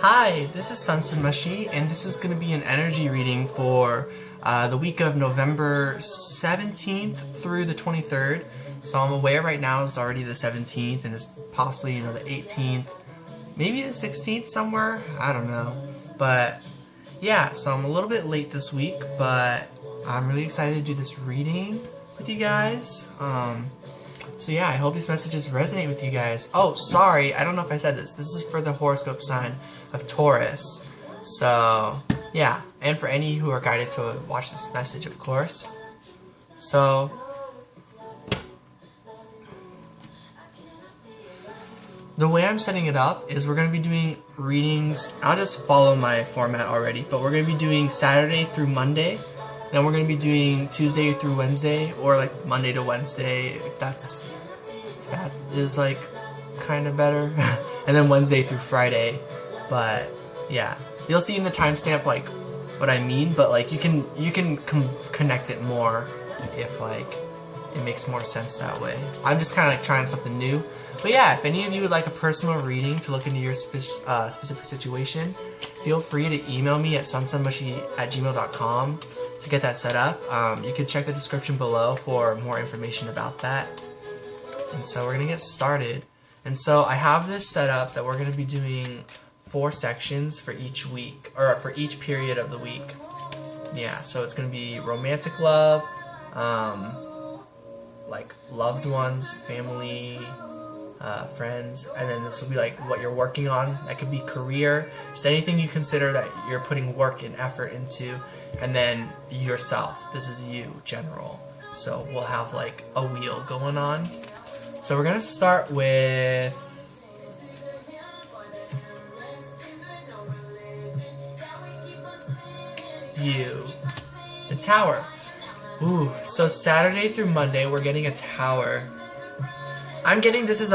Hi, this is Sunsen Mashi, and this is going to be an energy reading for the week of November 17th through the 23rd. So I'm aware right now it's already the 17th, and it's possibly, the 18th, maybe the 16th somewhere, I don't know. But yeah, so I'm a little bit late this week, but I'm really excited to do this reading with you guys. So yeah, I hope these messages resonate with you guys. Oh, sorry, I don't know if I said this. This is for the horoscope sign of Taurus. So yeah, and for any who are guided to watch this message, of course. So the way I'm setting it up is we're going to be doing readings. I'll just follow my format already, but we're going to be doing Saturday through Monday. Then we're going to be doing Tuesday through Wednesday, or like Monday to Wednesday, if that is like kind of better. And then Wednesday through Friday. But yeah, you'll see in the timestamp like what I mean, but like you can connect it more if like it makes more sense that way. I'm just kind of like trying something new. But yeah, if any of you would like a personal reading to look into your specific situation, feel free to email me at sunsenmashi@gmail.com to get that set up. You can check the description below for more information about that. And so we're going to get started. And so I have this set up that we're going to be doing 4 sections for each week, or for each period of the week. Yeah, so it's going to be romantic love, like loved ones, family, friends, and then this will be like what you're working on. That could be career, just anything you consider that you're putting work and effort into, and then yourself. This is you, general. So we'll have like a wheel going on. So we're gonna start with you, the Tower. Ooh, so Saturday through Monday we're getting a Tower. I'm getting this is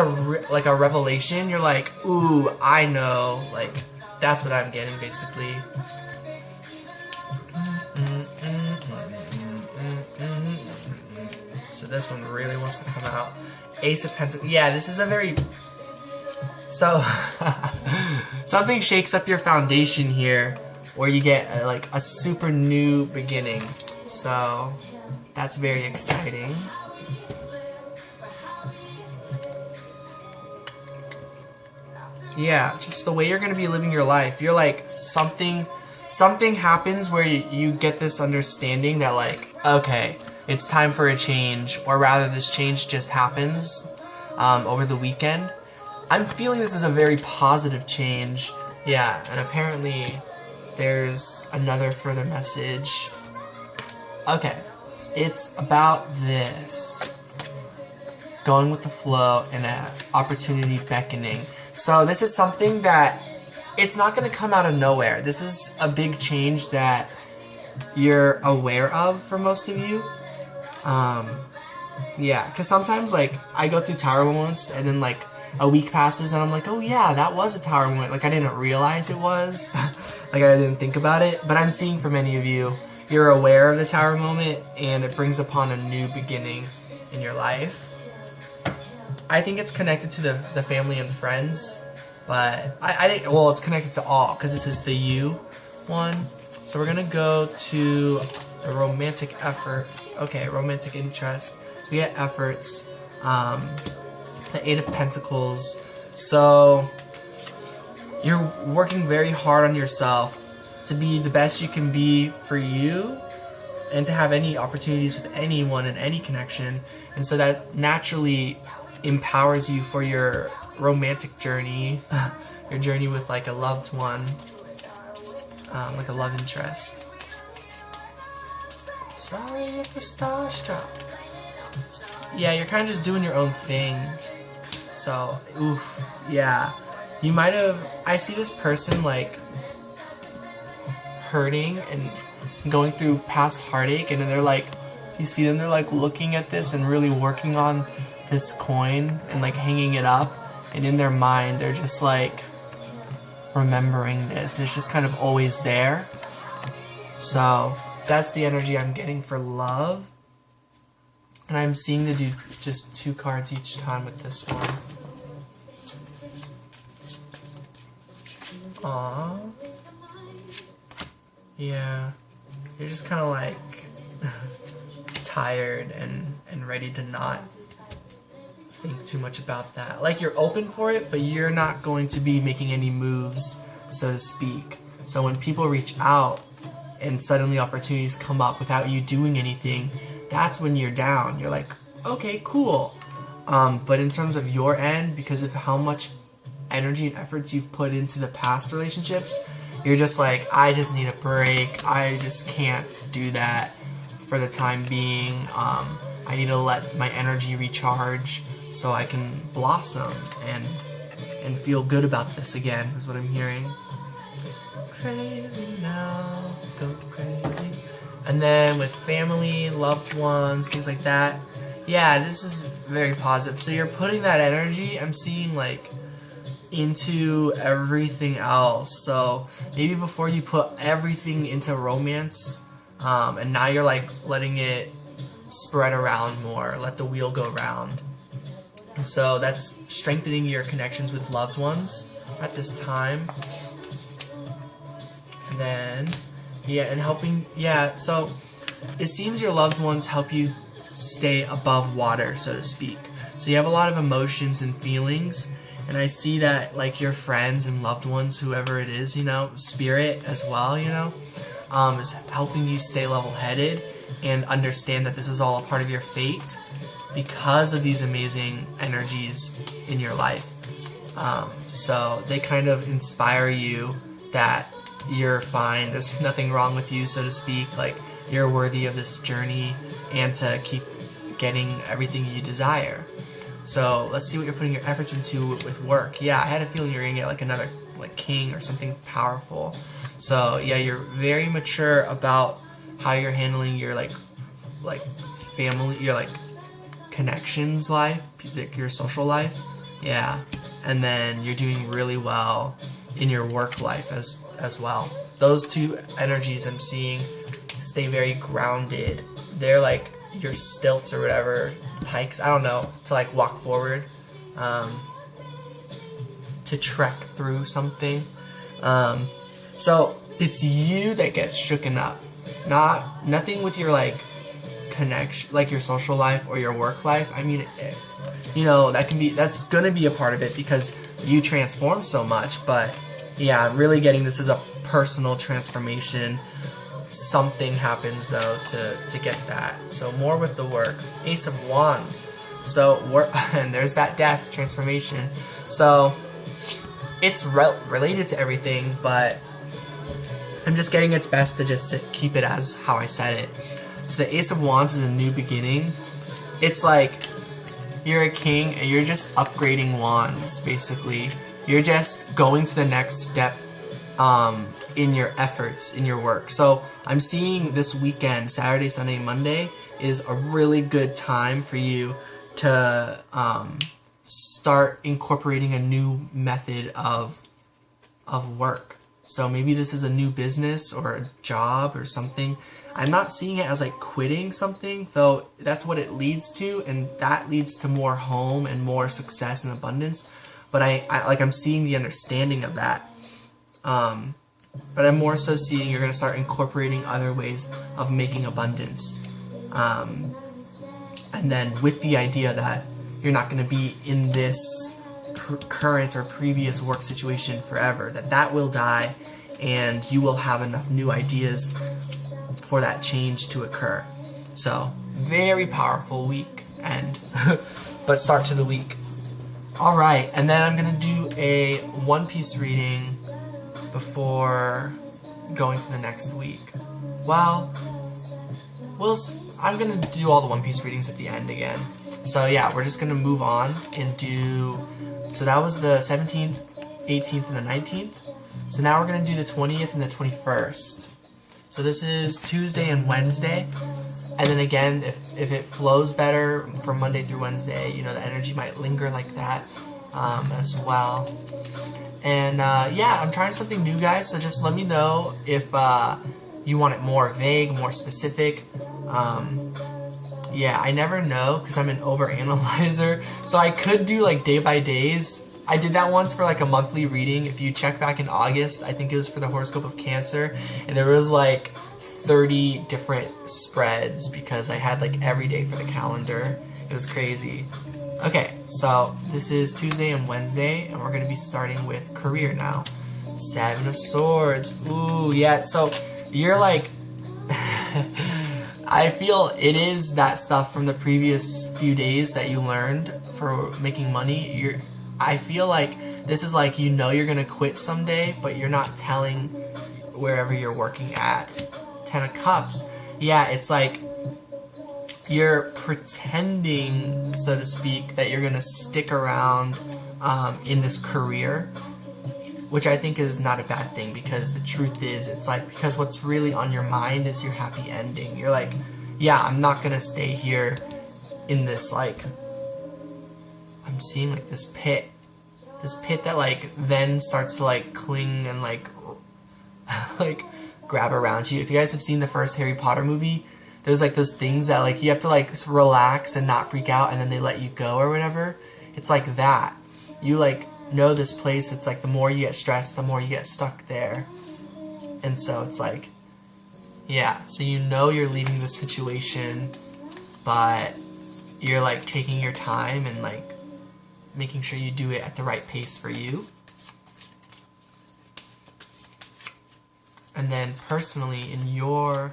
like a revelation. You're like, ooh, I know. Like, that's what I'm getting, basically. So this one really wants to come out. Ace of Pentacles. Yeah, this is a very... So, something shakes up your foundation here, where you get like a super new beginning. So, that's very exciting. Yeah, just the way you're going to be living your life. You're like, something happens where you get this understanding that like, okay, it's time for a change, or rather this change just happens over the weekend. I'm feeling this is a very positive change. Yeah, and apparently there's another further message. Okay, it's about this. Going with the flow and an opportunity beckoning. So this is something that it's not going to come out of nowhere. This is a big change that you're aware of for most of you. Yeah, because sometimes like I go through tower moments and then like a week passes and I'm like, oh yeah, that was a tower moment. Like I didn't realize it was. Like I didn't think about it. But I'm seeing for many of you, you're aware of the tower moment and it brings upon a new beginning in your life. I think it's connected to the family and friends, but I think, well, it's connected to all, because this is the you one. So we're going to go to the romantic effort. Okay, romantic interest. We get efforts. The 8 of Pentacles. So you're working very hard on yourself to be the best you can be for you, and to have any opportunities with anyone and any connection. And so that naturally empowers you for your romantic journey, your journey with like a loved one, like a love interest. Sorry if the starstruck. Yeah, you're kind of just doing your own thing. So, oof, yeah. You might have, I see this person like hurting and going through past heartache, and then they're like, you see them, they're like looking at this and really working on this coin and like hanging it up, and in their mind they're just like remembering this. It's just kind of always there. So that's the energy I'm getting for love, and I'm seeing to do just 2 cards each time with this one. Aww. Yeah. You're just kind of like tired and ready to not think too much about that. Like you're open for it, but you're not going to be making any moves, so to speak. So when people reach out and suddenly opportunities come up without you doing anything, that's when you're down. You're like, okay, cool. But in terms of your end, because of how much energy and efforts you've put into the past relationships, you're just like, I just need a break. I just can't do that for the time being. I need to let my energy recharge so I can blossom and feel good about this again, is what I'm hearing. Crazy now, go crazy. And then with family, loved ones, things like that, yeah, this is very positive. So you're putting that energy, I'm seeing, like, into everything else. So maybe before you put everything into romance, and now you're like letting it spread around more, let the wheel go round. And so that's strengthening your connections with loved ones at this time. And then, yeah, and helping, yeah, so it seems your loved ones help you stay above water, so to speak. So you have a lot of emotions and feelings, and I see that, like, your friends and loved ones, whoever it is, you know, spirit as well, you know, is helping you stay level-headed and understand that this is all a part of your fate because of these amazing energies in your life. So they kind of inspire you that you're fine, there's nothing wrong with you, so to speak, like, you're worthy of this journey and to keep getting everything you desire. So let's see what you're putting your efforts into with work. Yeah, I had a feeling you're gonna get like another like king or something powerful. So yeah, you're very mature about how you're handling your like family, your like connections life, like your social life. Yeah, and then you're doing really well in your work life as well. Those two energies I'm seeing stay very grounded. They're like your stilts or whatever, hikes, I don't know, to like walk forward, to trek through something. So it's you that gets shooken up, nothing with your like connection, like your social life or your work life. I mean, you know, that's gonna be a part of it because you transform so much. But yeah, I'm really getting this as a personal transformation. Something happens though to get that. So more with the work. Ace of Wands. So and there's that death transformation. So it's related to everything, but I'm just getting its best to just keep it as how I said it. So the Ace of Wands is a new beginning. It's like you're a king and you're just upgrading wands, basically. You're just going to the next step in your efforts, in your work. So I'm seeing this weekend, Saturday, Sunday, Monday, is a really good time for you to start incorporating a new method of work. So maybe this is a new business or a job or something. I'm not seeing it as like quitting something, though that's what it leads to, and that leads to more home and more success and abundance. But I'm seeing the understanding of that. But I'm more so seeing you're going to start incorporating other ways of making abundance. And then with the idea that you're not going to be in this current or previous work situation forever, that will die and you will have enough new ideas for that change to occur. So, very powerful week, and but start to the week. Alright, and then I'm going to do a One Piece reading before going to the next week. Well, I'm going to do all the One Piece readings at the end again. So yeah, we're just going to move on and do, so that was the 17th, 18th, and the 19th. So now we're going to do the 20th and the 21st. So this is Tuesday and Wednesday. And then again, if it flows better from Monday through Wednesday, you know, the energy might linger like that as well. And yeah, I'm trying something new, guys, so just let me know if you want it more vague, more specific. Yeah, I never know because I'm an overanalyzer. So I could do like day by days, I did that once for like a monthly reading. If you check back in August, I think it was for the horoscope of Cancer, and there was like 30 different spreads because I had like every day for the calendar. It was crazy. Okay, so this is Tuesday and Wednesday, and we're going to be starting with career now. 7 of Swords. Ooh, yeah, so you're like... I feel it is that stuff from the previous few days that you learned for making money. I feel like this is like, you know, you're going to quit someday, but you're not telling wherever you're working at. 10 of Cups. Yeah, it's like you're pretending, so to speak, that you're going to stick around in this career, which I think is not a bad thing, because the truth is, it's like, because what's really on your mind is your happy ending. You're like, yeah, I'm not going to stay here in this, like, I'm seeing like this pit that like then starts to like cling and like like grab around you. If you guys have seen the first Harry Potter movie, there's like those things that like you have to like relax and not freak out, and then they let you go or whatever. It's like that. You like know this place. It's like the more you get stressed, the more you get stuck there. And so it's like, yeah, so you know you're leaving the situation, but you're like taking your time and like making sure you do it at the right pace for you. And then personally, in your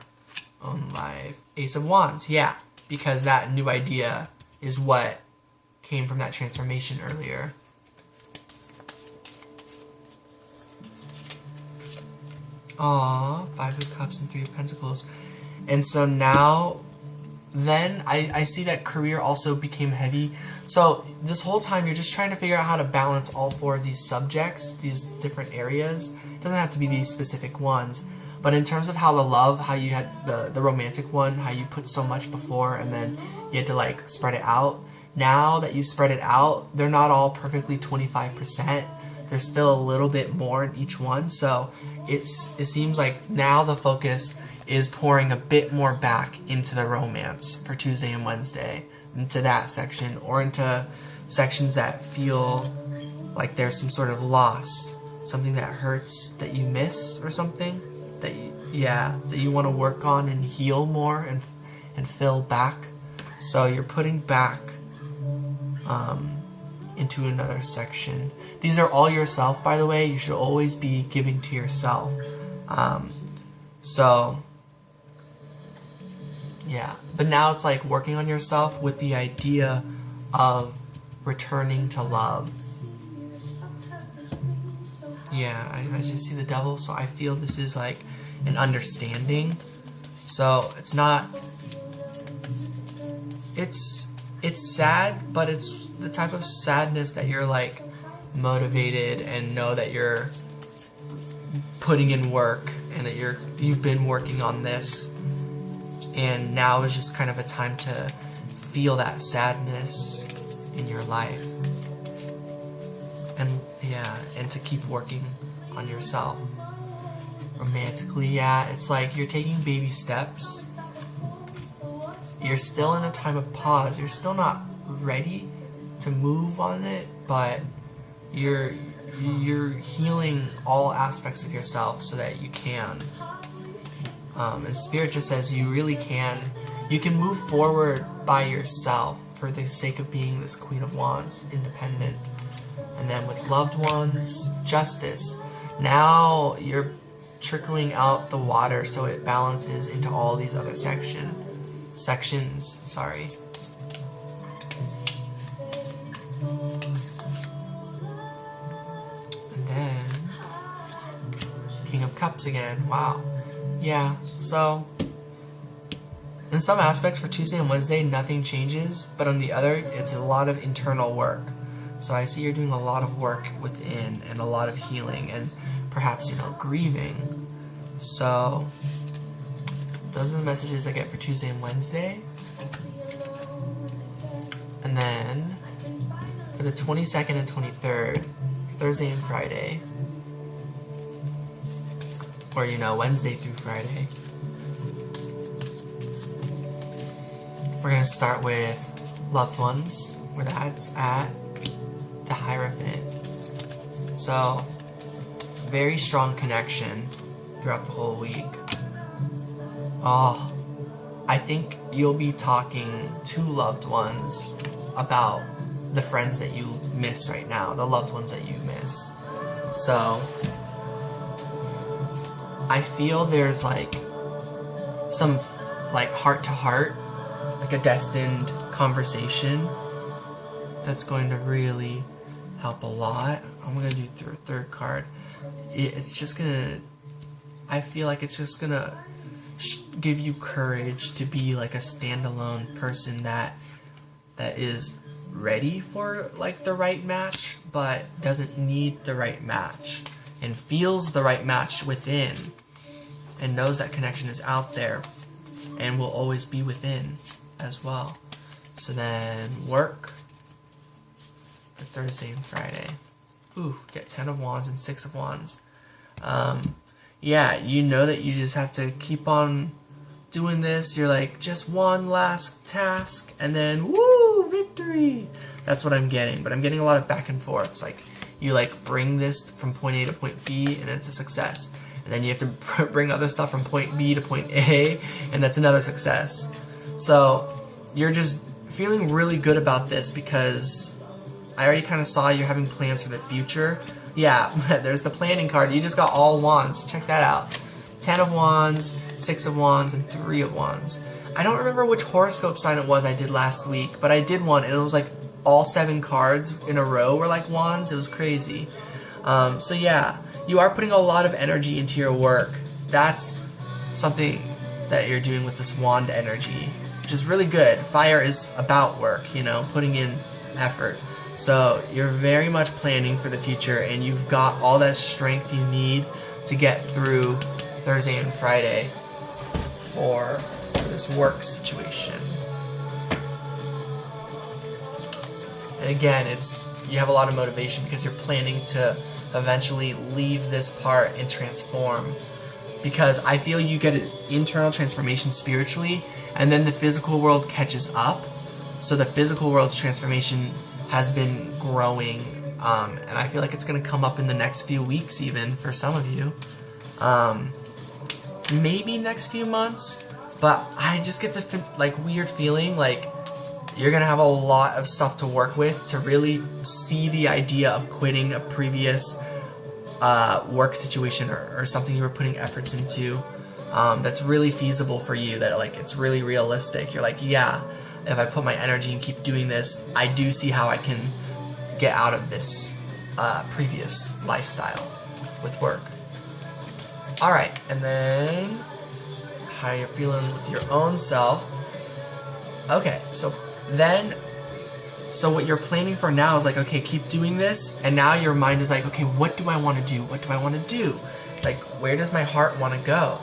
own life, Ace of Wands, yeah, because that new idea is what came from that transformation earlier. Aww, 5 of Cups and 3 of Pentacles. And so now, then, I see that career also became heavy. So this whole time you're just trying to figure out how to balance all 4 of these subjects, these different areas. It doesn't have to be these specific ones. But in terms of how the love, how you had the romantic one, how you put so much before and then you had to like spread it out. Now that you spread it out, they're not all perfectly 25%. There's still a little bit more in each one. So it seems like now the focus is pouring a bit more back into the romance for Tuesday and Wednesday, into that section, or into sections that feel like there's some sort of loss, something that hurts that you miss or something that you want to work on and heal more and fill back. So you're putting back into another section. These are all yourself, by the way. You should always be giving to yourself. So yeah, but now it's like working on yourself with the idea of returning to love. Yeah, I just see the Devil, so I feel this is like an understanding. So it's not, it's sad, but it's the type of sadness that you're like motivated and know that you're putting in work and that you've been working on this, and now is just kind of a time to feel that sadness in your life. And yeah, and to keep working on yourself. Romantically, yeah, it's like you're taking baby steps. You're still in a time of pause. You're still not ready to move on it, but you're healing all aspects of yourself so that you can. And Spirit just says you really can. You can move forward by yourself for the sake of being this Queen of Wands, independent. And then with loved ones, justice. Now you're trickling out the water so it balances into all these other sections. Sorry. And then King of Cups again. Wow. Yeah, so in some aspects for Tuesday and Wednesday, nothing changes, but on the other, it's a lot of internal work. So I see you're doing a lot of work within and a lot of healing and perhaps, grieving. So those are the messages I get for Tuesday and Wednesday. And then for the 22nd and 23rd, Thursday and Friday, or Wednesday through Friday, we're going to start with loved ones, where that's at the Hierophant. So, very strong connection throughout the whole week. Oh, I think you'll be talking to loved ones about the friends that you miss right now, the loved ones that you miss. So, I feel there's like some like heart-to-heart, like a destined conversation that's going to really help a lot. I'm gonna do third card. It's just gonna, I feel like it's just gonna give you courage to be like a standalone person that is ready for like the right match, but doesn't need the right match, and feels the right match within, and knows that connection is out there and will always be within as well. So then work for Thursday and Friday. Ooh, get 10 of Wands and 6 of Wands. Yeah, you know that you just have to keep on doing this. You're like, just one last task, and then, woo, victory! That's what I'm getting, but I'm getting a lot of back and forth. It's like, you like bring this from point A to point B, and it's a success. And then you have to bring other stuff from point B to point A, and that's another success. So, you're just feeling really good about this because I already kind of saw you're having plans for the future. Yeah, there's the planning card. You just got all Wands. Check that out. 10 of Wands, 6 of Wands, and 3 of Wands. I don't remember which horoscope sign it was I did last week, but I did one, and it was like all 7 cards in a row were like Wands. It was crazy. So yeah, you are putting a lot of energy into your work. That's something that you're doing with this Wand energy, which is really good. Fire is about work, you know, putting in effort. So you're very much planning for the future, and you've got all that strength you need to get through Thursday and Friday for this work situation. And again, you have a lot of motivation because you're planning to eventually leave this part and transform. Because I feel you get an internal transformation spiritually, and then the physical world catches up. So the physical world's transformation has been growing, and I feel like it's going to come up in the next few weeks even for some of you. Maybe next few months, but I just get the like weird feeling like you're going to have a lot of stuff to work with to really see the idea of quitting a previous work situation or something you were putting efforts into that's really feasible for you, that like it's really realistic. You're like, yeah, if I put my energy and keep doing this, I do see how I can get out of this previous lifestyle with work. Alright, and then how you're feeling with your own self. Okay, so what you're planning for now is like, okay, keep doing this, and now your mind is like, okay, what do I want to do? What do I want to do? Like, where does my heart want to go?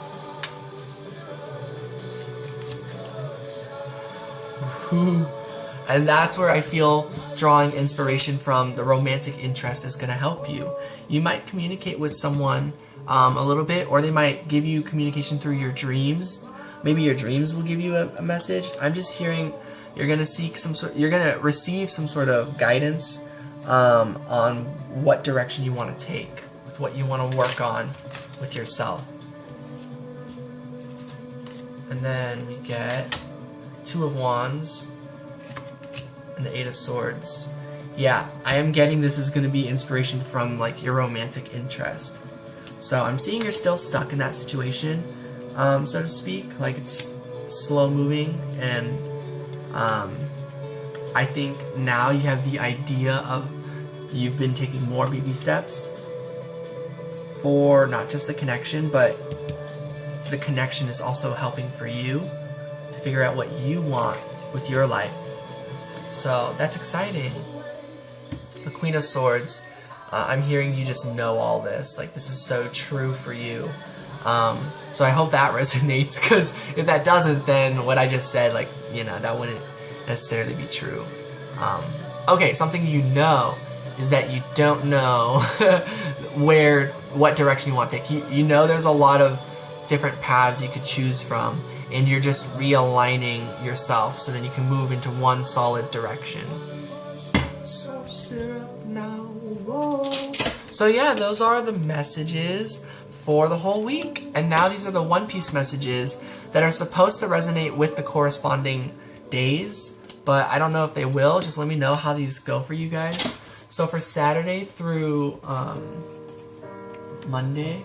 And that's where I feel drawing inspiration from the romantic interest is going to help you. You might communicate with someone a little bit, or they might give you communication through your dreams. Maybe your dreams will give you a message. I'm just hearing you're going to you're going to receive some sort of guidance on what direction you want to take, with what you want to work on with yourself. And then we get 2 of Wands and the 8 of Swords. Yeah, I am getting this is going to be inspiration from like your romantic interest. So I'm seeing you're still stuck in that situation, so to speak. Like it's slow moving, and I think now you have the idea of you've been taking more baby steps for not just the connection, but the connection is also helping for you to figure out what you want with your life. So that's exciting. The Queen of Swords, I'm hearing you just know all this. Like, this is so true for you. So I hope that resonates, because if that doesn't, then what I just said, like, you know, that wouldn't necessarily be true. Okay, something you know is that you don't know what direction you want to take. You know there's a lot of different paths you could choose from, and you're just realigning yourself so then you can move into one solid direction. So syrup now, whoa. So yeah, those are the messages for the whole week. And now these are the One Piece messages that are supposed to resonate with the corresponding days. But I don't know if they will. Just let me know how these go for you guys. So for Saturday through Monday.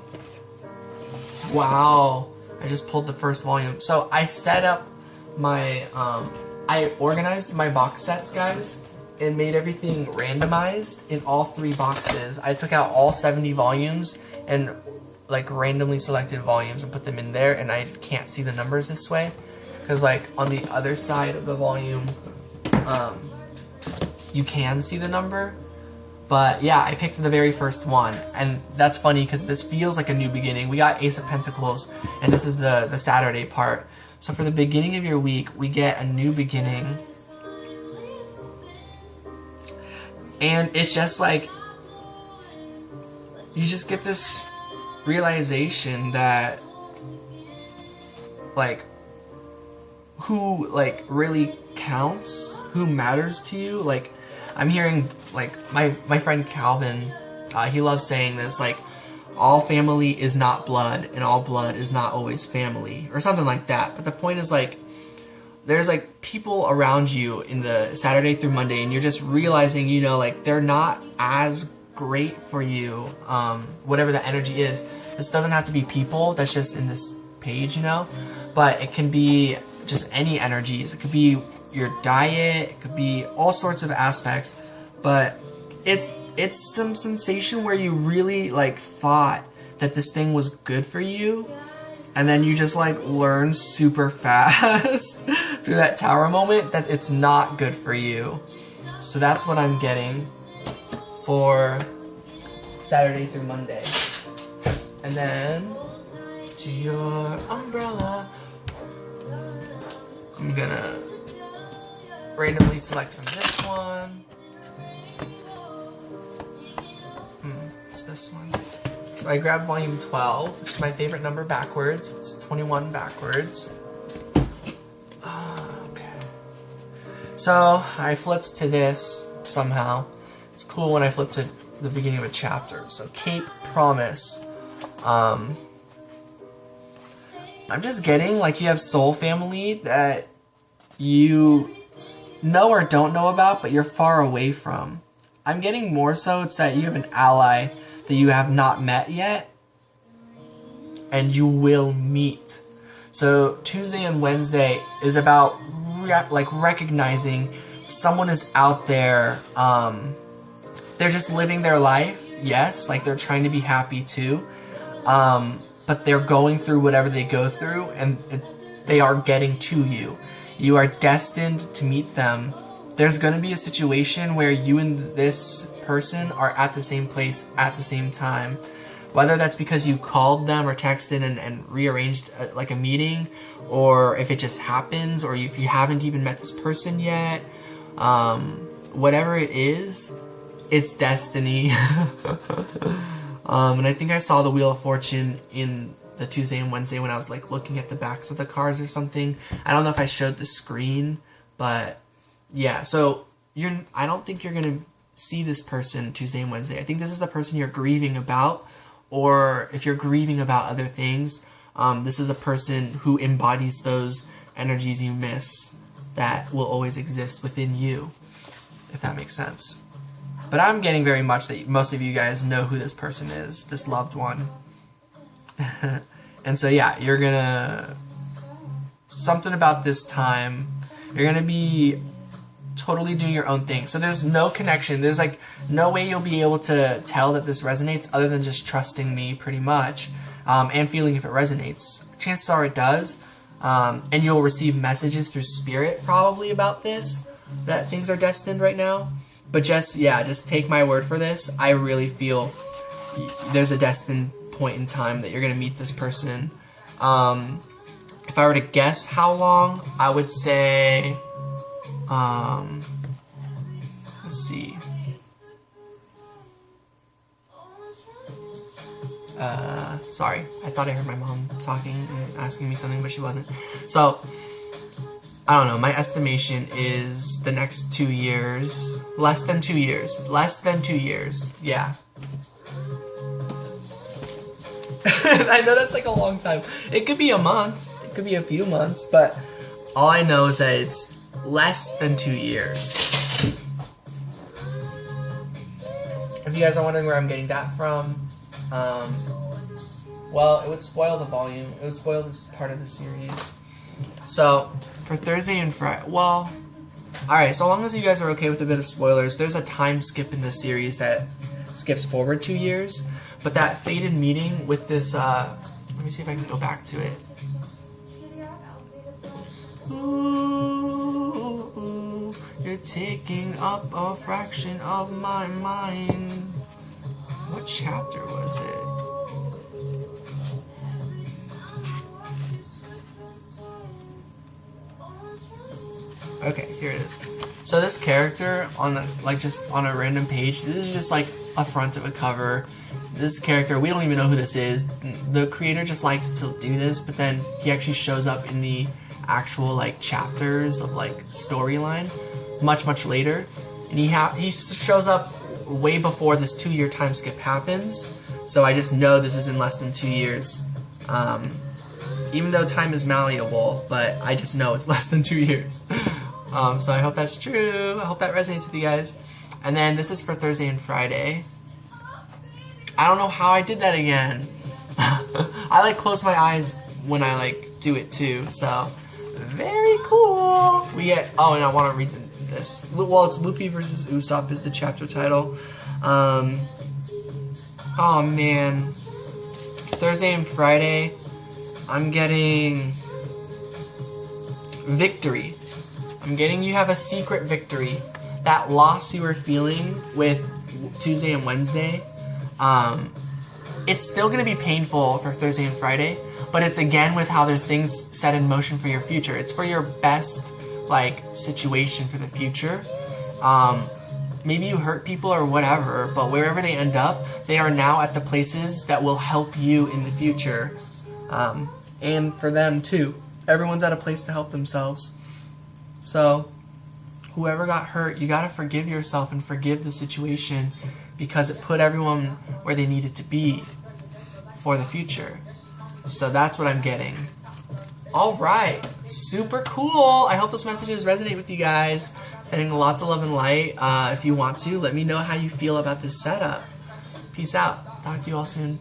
Wow. I just pulled the first volume. So I set up my, I organized my box sets, guys, and made everything randomized in all 3 boxes. I took out all 70 volumes and like randomly selected volumes and put them in there, and I can't see the numbers this way because like on the other side of the volume you can see the number. But yeah, I picked the very first one, and that's funny because this feels like a new beginning. We got Ace of Pentacles, and this is the Saturday part. So for the beginning of your week, we get a new beginning. And it's just like, you just get this realization that, like, who, like, really counts, who matters to you. Like, I'm hearing, like, my friend Calvin, he loves saying this, like, all family is not blood, and all blood is not always family, or something like that. But the point is, like, there's like people around you in the Saturday through Monday, and you're just realizing, you know, like they're not as great for you, whatever the energy is. This doesn't have to be people that's just in this page, you know, but it can be just any energies. It could be your diet, it could be all sorts of aspects, but it's some sensation where you really like thought that this thing was good for you, and then you just like learn super fast through that tower moment that it's not good for you. So that's what I'm getting for Saturday through Monday. And then to your umbrella, I'm gonna randomly select from this one. It's this one. So I grabbed volume 12, which is my favorite number backwards. It's 21 backwards. Okay. So I flipped to this somehow. It's cool when I flip to the beginning of a chapter. So Cape Promise. I'm just getting like you have soul family that you know or don't know about, but you're far away from. I'm getting more so it's that you have an ally that you have not met yet, and you will meet. So Tuesday and Wednesday is about like recognizing someone is out there. They're just living their life, yes, like they're trying to be happy too, but they're going through whatever they go through, and they are getting to you. You are destined to meet them. There's going to be a situation where you and this person are at the same place at the same time. Whether that's because you called them or texted and rearranged like a meeting, or if it just happens, or if you haven't even met this person yet. Whatever it is, it's destiny. And I think I saw the Wheel of Fortune in the Tuesday and Wednesday when I was like looking at the backs of the cards or something. I don't know if I showed the screen, but yeah, so I don't think you're gonna see this person Tuesday and Wednesday. I think this is the person you're grieving about, or if you're grieving about other things, this is a person who embodies those energies you miss that will always exist within you, if that makes sense. But I'm getting very much that most of you guys know who this person is, this loved one. And so yeah, you're gonna, something about this time, you're gonna be totally doing your own thing. So there's no connection. There's like no way you'll be able to tell that this resonates other than just trusting me pretty much, and feeling if it resonates. Chances are it does, and you'll receive messages through spirit probably about this, that things are destined right now. But just take my word for this. I really feel there's a destined point in time that you're gonna meet this person. If I were to guess how long, I would say, let's see. Sorry, I thought I heard my mom talking and asking me something, but she wasn't. So, I don't know, my estimation is the next 2 years, less than 2 years, yeah. I know that's like a long time. It could be a month. It could be a few months, but all I know is that it's less than 2 years. If you guys are wondering where I'm getting that from, well, it would spoil the volume. It would spoil this part of the series. So, for Thursday and Friday, well, alright, so long as you guys are okay with a bit of spoilers, there's a time skip in the series that skips forward 2 years, but that fated meeting with this, let me see if I can go back to it. Ooh, you're taking up a fraction of my mind. What chapter was it? Okay, here it is. So this character on a, just on a random page, this is just like a front of a cover. This character, we don't even know who this is. The creator just likes to do this, but then he actually shows up in the actual like chapters of like storyline much later, and he shows up way before this 2-year time skip happens. So I just know this is in less than 2 years. Even though time is malleable, but I just know it's less than 2 years. So I hope that's true. I hope that resonates with you guys. And then this is for Thursday and Friday. I don't know how I did that again. I like close my eyes when I like do it too. So very cool. We get, oh, and I want to read this. Well, it's Luffy versus Usopp is the chapter title. Oh man. Thursday and Friday, I'm getting victory. I'm getting you have a secret victory. That loss you were feeling with Tuesday and Wednesday, it's still going to be painful for Thursday and Friday, but it's again with how there's things set in motion for your future. It's for your best, like, situation for the future. Maybe you hurt people or whatever, but wherever they end up, they are now at the places that will help you in the future. And for them too. Everyone's at a place to help themselves. So, whoever got hurt, you gotta forgive yourself and forgive the situation because it put everyone where they needed to be for the future. So that's what I'm getting. Alright, super cool. I hope those messages resonate with you guys. Sending lots of love and light. If you want to, let me know how you feel about this setup. Peace out. Talk to you all soon.